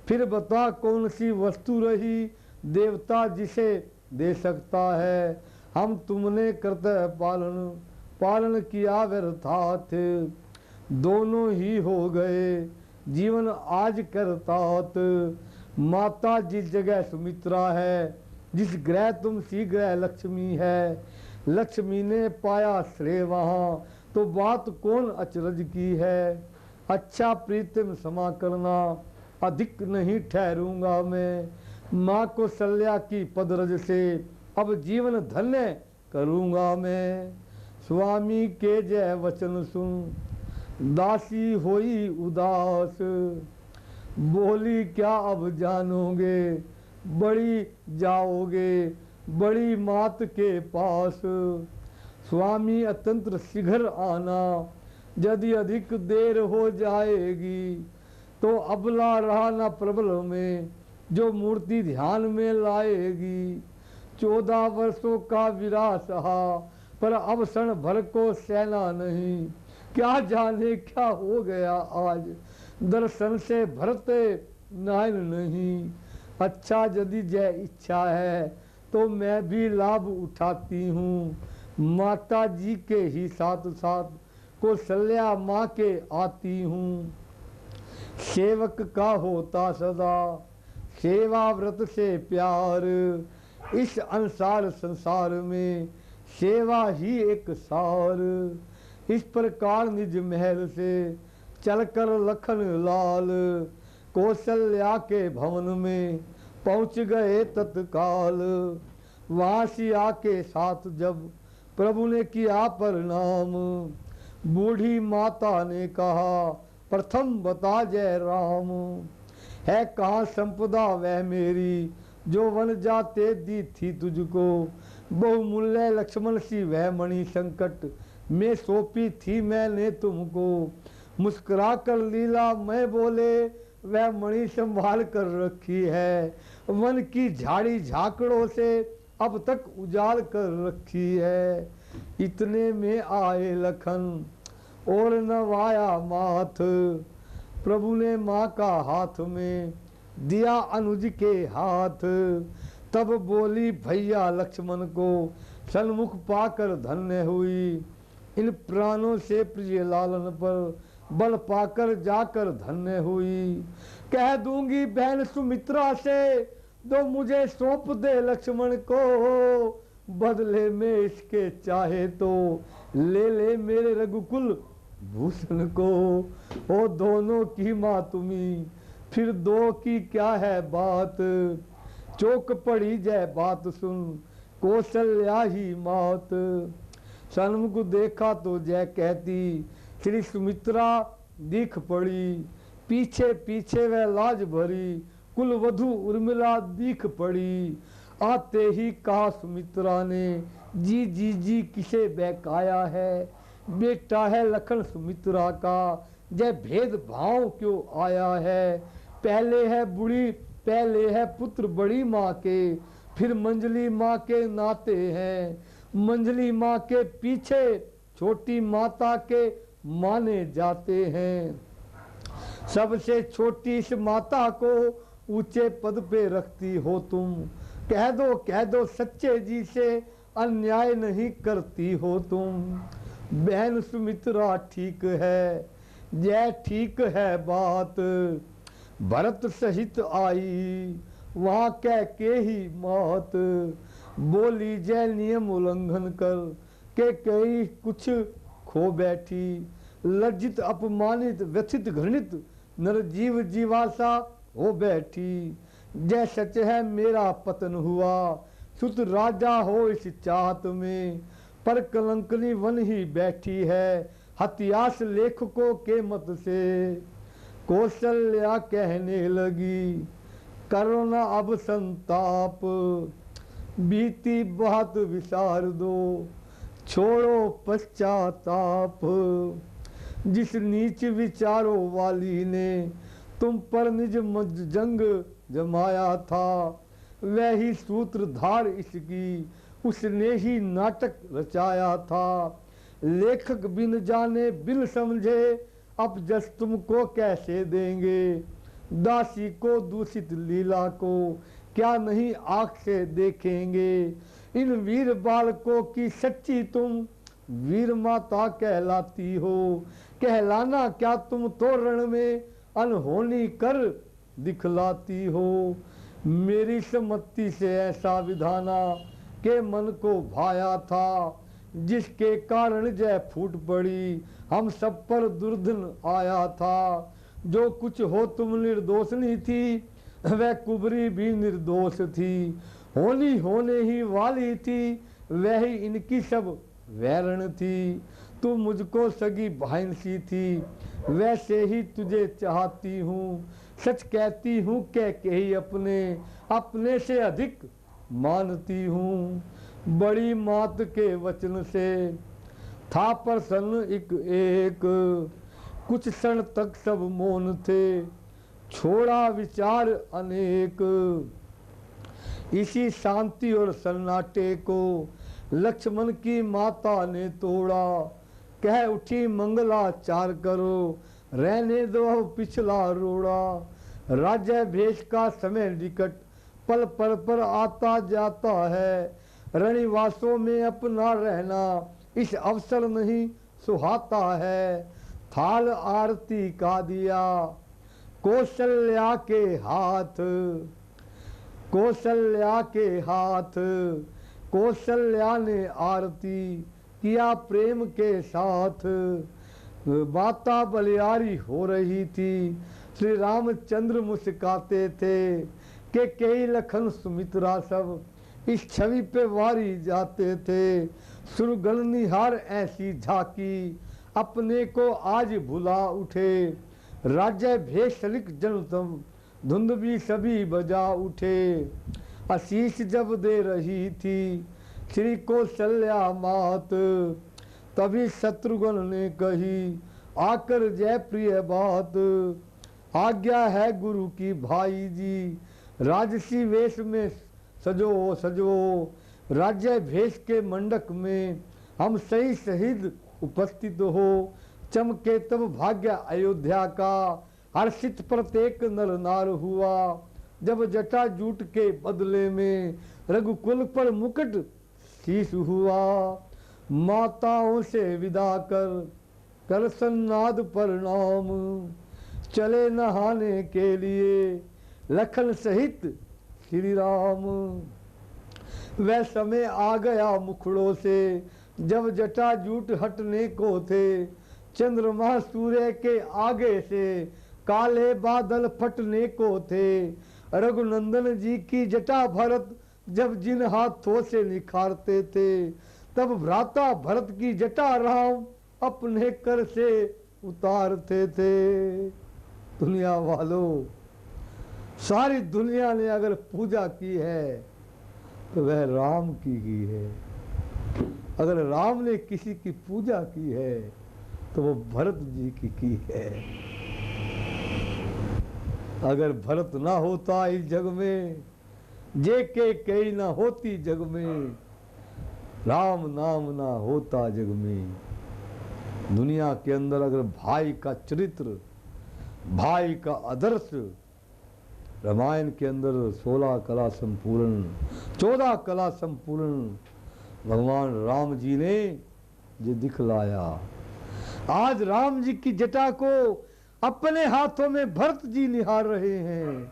फिर बता कौन सी वस्तु रही देवता जिसे दे सकता है। हम तुमने कर्तव्य पालन किया व्यर्थात, दोनों ही हो गए जीवन आज करतात। माता जिस जगह सुमित्रा है, जिस ग्रह तुम शीघ्र लक्ष्मी है। लक्ष्मी ने पाया श्रेय वहाँ, तो बात कौन अचरज की है। अच्छा प्रीतम क्षमा करना, अधिक नहीं ठहरूंगा मैं। माँ कौशल्या की पदरज से अब जीवन धन्य करूँगा मैं। स्वामी के जय वचन सुन दासी होई उदास, बोली क्या अब जानोगे बड़ी जाओगे बड़ी मात के पास। स्वामी अत्यंत शीघ्र आना, यदि अधिक देर हो जाएगी तो अबला रहा न प्रबल में जो मूर्ति ध्यान में लाएगी। 14 वर्षों का विराह सहा पर अब क्षण भर को सेना नहीं। क्या जाने क्या हो गया आज, दर्शन से भरते नायन नहीं। अच्छा यदि जय इच्छा है तो मैं भी लाभ उठाती हूँ। माता जी के ही साथ साथ कौशल्या माँ के आती हूँ। सेवक का होता सदा सेवा व्रत से प्यार, इस अंसार संसार में सेवा ही एक सार। इस प्रकार निज महल से चलकर लखन लाल कौशल्या के भवन में पहुंच गए तत्काल। वहाँ सिया के साथ जब प्रभु ने किया प्रणाम, बूढ़ी माता ने कहा प्रथम बता जय राम। है कहाँ संपदा वह मेरी जो वन जाते दी थी तुझको। बहुमूल्य लक्ष्मण सी वह मणि संकट में सौंपी थी मैंने तुमको। मुस्कुरा कर लीला मैं बोले वह मणि संभाल कर रखी है। वन की झाड़ी झाकड़ों से अब तक उजाड़ कर रखी है। इतने में आए लखन और नवाया माथ, प्रभु ने माँ का हाथ में दिया अनुज के हाथ। तब बोली भैया लक्ष्मण को सन्मुख पाकर धन्य हुई। इन प्राणों से प्रिय लालन पर बल पाकर जाकर धन्य हुई। कह दूंगी बहन सुमित्रा से दो मुझे सौंप दे लक्ष्मण को। बदले में इसके चाहे तो ले ले मेरे रघुकुल भूषण को। ओ दोनों की माँ तुम्ही फिर दो की क्या है बात। चौक पड़ी जय बात सुन कौशल्या ही मात। सन्मुख देखा तो जय कहती श्री सुमित्रा दिख पड़ी। पीछे पीछे वह लाज भरी कुल वधु उर्मिला दिख पड़ी। आते ही कहा सुमित्रा ने जी जी जी किसे बहकाया है। बेटा है लखन सुमित्रा का जय भेद भाव क्यों आया है। पहले है बुढ़ी पहले है पुत्र बड़ी माँ के, फिर मंजली माँ के नाते हैं। मंजली माँ के पीछे छोटी माता के माने जाते हैं। सबसे छोटी इस माता को ऊंचे पद पे रखती हो तुम। कह दो सच्चे जी से अन्याय नहीं करती हो तुम। बहन सुमित्रा ठीक है जय ठीक है बात। भरत सहित आई वहाँ कह के ही मौत। बोली जय नियम उल्लंघन कर के कई कुछ खो बैठी। लज्जित अपमानित व्यथित घृणित नरजीव जीवासा हो बैठी। जय सच है मेरा पतन हुआ सुत राजा हो इस चाहत में। पर कलंकनी वन ही बैठी है हत्यास लेखकों के मत से। कौशल्या कहने लगी करो न अब संताप। बीती बात विसार दो छोड़ो पश्चाताप। जिस नीच विचारों वाली ने तुम पर निज जंग जमाया था, वह ही सूत्रधार इसकी उसने ही नाटक रचाया था। लेखक बिन जाने बिन समझे अब जस तुमको कैसे देंगे। दासी को दूषित लीला को क्या नहीं आंख से देखेंगे। इन वीर बालकों की सच्ची तुम वीर माता कहलाती हो। कहलाना क्या तुम तो रण में अनहोनी कर दिखलाती हो। मेरी सम्मति से ऐसा विधाना के मन को भाया था, जिसके कारण जय फूट पड़ी हम सब पर दुर्धन आया था। जो कुछ हो तुम निर्दोष नहीं थी, वह कुबरी भी निर्दोष थी। होने ही वाली थी, वह ही इनकी सब वैरण थी। तू मुझको सगी बहन सी थी, वैसे ही तुझे चाहती हूँ। सच कहती हूँ कह के ही अपने से अधिक मानती हूँ। बड़ी मात के वचन से था प्रसन्न एक कुछ क्षण तक सब मौन थे, छोड़ा विचार अनेक। इसी शांति और सन्नाटे को लक्ष्मण की माता ने तोड़ा। कह उठी मंगलाचार करो, रहने दो अब पिछला रोड़ा। राज्य भेष का समय निकट पल पर आता जाता है। रणिवासों में अपना रहना इस अवसर नहीं सुहाता है। थाल आरती का दिया कौशल्या के हाथ, कौशल्या के हाथ। कौशल्या ने आरती किया प्रेम के साथ। माता बलियारी हो रही थी, श्री रामचंद्र मुस्काते थे कि कई लखन सुमित्रा सब इस छवि पे वारी जाते थे। सुरगण निहार ऐसी झाकी अपने को आज भुला उठे। राज्य भेषलिक जनतम धुंध भी सभी बजा उठे। आशीष जब दे रही थी श्री कौशल्या मात, तभी शत्रुघ्न ने कही आकर जय प्रिय बात। आज्ञा है गुरु की भाई जी, राजसी वेश में सजो सजो। राज्य भेष के मंडक में हम सही शहीद उपस्थित हो। चमके तब भाग्य अयोध्या का, हर्षित प्रत्येक नर नार हुआ। जब जटा जूट के बदले में रघुकुल पर मुकुट शीश हुआ। माताओं से विदा कर सन्नाद प्रणाम, चले नहाने के लिए लखन सहित श्री राम। वह समय आ गया मुखड़ों से जब जटा जूट हटने को थे। चंद्रमा सूर्य के आगे से काले बादल फटने को थे। रघुनंदन जी की जटा भरत जब जिन हाथों से निखारते थे, तब भ्राता भरत की जटा राम अपने कर से उतारते थे। दुनिया वालों, सारी दुनिया ने अगर पूजा की है तो वह राम की है। अगर राम ने किसी की पूजा की है तो वो भरत जी की है। अगर भरत ना होता इस जग में, जे के कई ना होती जग में, राम नाम ना होता जग में। दुनिया के अंदर अगर भाई का चरित्र, भाई का आदर्श, रामायण के अंदर 16 कला संपूर्ण, 14 कला संपूर्ण भगवान राम जी ने ये दिखलाया। आज राम जी की जटा को अपने हाथों में भरत जी निहार रहे हैं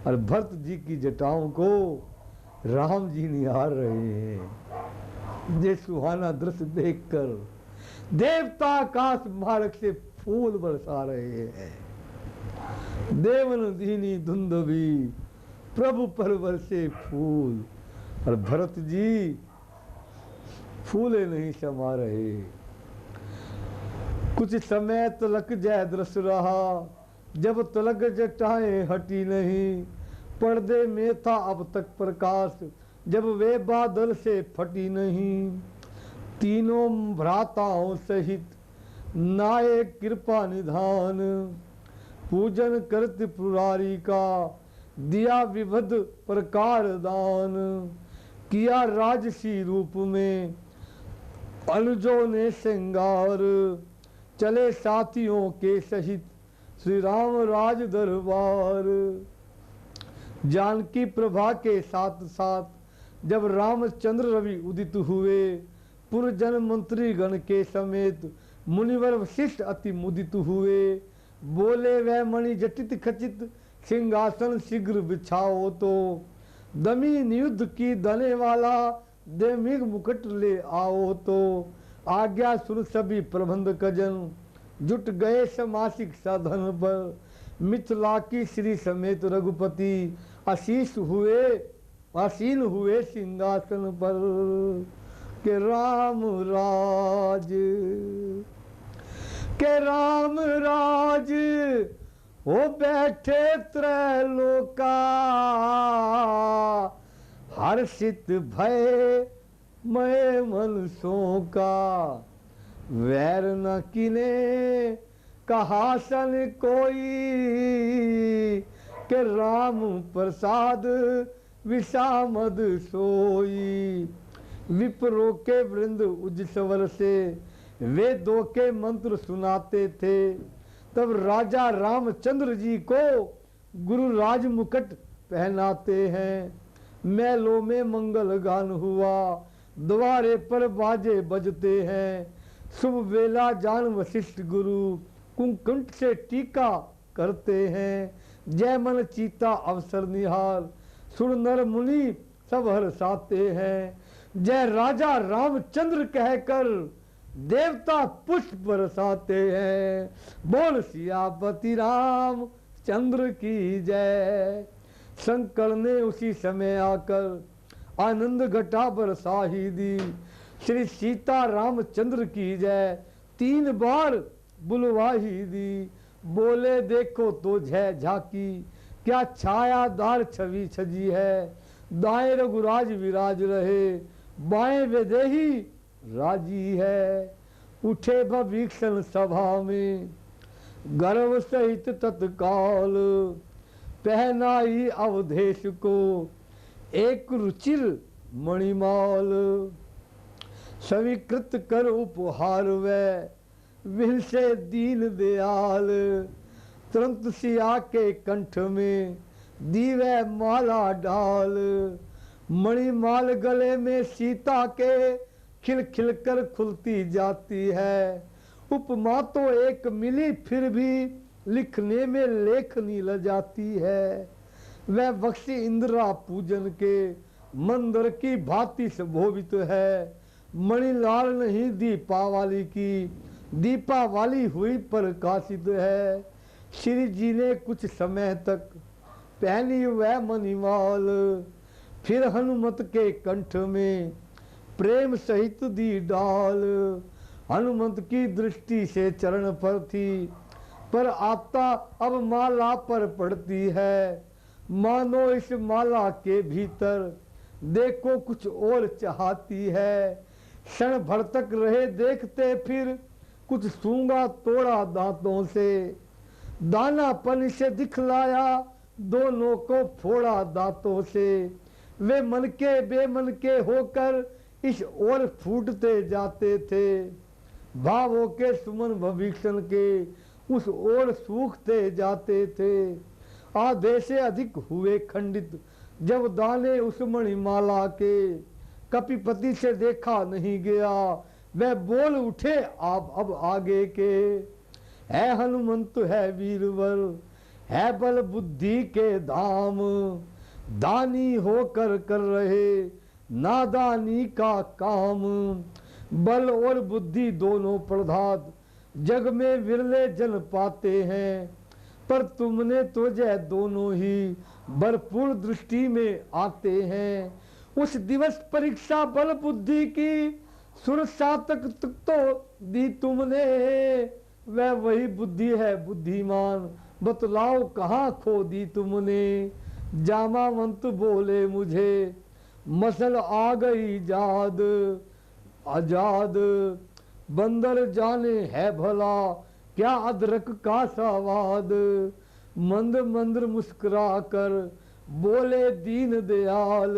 और भरत जी की जटाओं को राम जी निहार रहे हैं। ये सुहाना दृश्य देखकर देवता आकाश मार्ग से फूल बरसा रहे हैं। देवन दीनी धुंध भी प्रभु पर बरसे फूल, और भरत जी फूले नहीं समा रहे। कुछ समय तलक जय दृश्य रहा, जब तलक जटाएं हटी नहीं। पर्दे में था अब तक प्रकाश, जब वे बादल से फटी नहीं। तीनों भ्राताओं सहित नाये कृपा निधान, पूजन करत पुरारी का दिया विविध प्रकार दान। किया राजसी रूप में अनुजों ने श्रृंगार, चले साथियों के सहित श्री राम राज दरबार। जानकी प्रभा के साथ साथ जब रामचंद्र रवि उदित हुए, पुरजन मंत्री गण के समेत मुनिवर वशिष्ठ अति मुदित हुए। बोले वह मणि जटित खचित सिंहासन शीघ्र बिछाओ तो, दमी नियुद्ध की दने वाला देमिग मुकुट ले आओ तो। आज्ञा सुन सभी प्रबंध कजन, जुट गए समासिक साधन पर। मिथिला की श्री समेत रघुपति आशीष हुए, आसीन हुए सिंहासन पर। के राम राज, के राम राज हो बैठे त्रैलोका। हर्षित भय मैं मन शोका, वैर न किने कहा सन कोई। के राम प्रसाद विषामद सोई। विप्रो के वृंद उज्जवल से वे दो के मंत्र सुनाते थे। तब राजा रामचंद्र जी को गुरु राज मुकुट पहनाते हैं। महलों में मंगल गान हुआ, द्वारे पर बाजे बजते हैं। शुभ वेला जान वशिष्ठ गुरु कुंकुट से टीका करते हैं। जय मन चीता अवसर निहार, सुन नर मुनि सब हर्षाते हैं। जय राजा रामचंद्र कहकर देवता पुष्प बरसाते हैं। बोल सियापति राम चंद्र की जय। शंकर ने उसी समय आकर आनंद घटा बरसा ही दी। श्री सीता रामचंद्र की जय 3 बार बुलवा ही दी। बोले देखो तो जय झाकी, क्या छायादार छवि छजी है। दाएं रघुराज विराज रहे, बाएं विदेही राजी है। उठे भीषण सभा में गर्व सहित तत्काल, पहनाई अवधेश को एक रुचिर मणिमाल। स्वीकृत कर उपहार वै विल से दीन दयाल। तुरंत सिया के कंठ में दी वै माला डाल। मणिमाल गले में सीता के खिल खिल कर खुलती जाती है। उपमा तो एक मिली फिर भी लिखने में लेखनी ल जाती है। वह बख्शी इंदिरा पूजन के मंदिर की भांति से भोवित है। मणिलाल नहीं दीपावाली की, दीपावाली हुई प्रकाशित है। श्री जी ने कुछ समय तक पहनी वह मणिमाल, फिर हनुमत के कंठ में प्रेम सहित दी डाल। हनुमंत की दृष्टि से चरण पर थी, पर आपता अब माला पर पड़ती है। मानो इस माला के भीतर देखो कुछ और चाहती है। क्षण भर तक रहे देखते, फिर कुछ सूंगा तोड़ा दांतों से। दानापन से दिखलाया, दोनों को फोड़ा दांतों से। वे मन के बेमन के होकर इस ओर फूटते जाते थे। भावों के सुमन भविष्य के उस ओर सूखते जाते थे। आधे से अधिक हुए खंडित जब दाने उस मणिमाला के। कपिपति से देखा नहीं गया, वह बोल उठे आप अब आगे के। है हनुमंत है वीरवर, है बल बुद्धि के धाम। दानी होकर कर रहे नादानी का काम। बल और बुद्धि दोनों प्रधात जग में विरले जन पाते हैं। पर तुमने तो जय दोनों ही भरपूर दृष्टि में आते हैं। उस दिवस परीक्षा बल बुद्धि की, सुर सातक तक तो दी तुमने। वह वही बुद्धि है बुद्धिमान, बतलाओ कहाँ खो दी तुमने। जामावंत बोले मुझे मसल आ गई जाद आजाद। बंदर जाने है भला क्या अदरक का स्वाद। मंद मंद मुस्कुरा कर बोले दीन दयाल।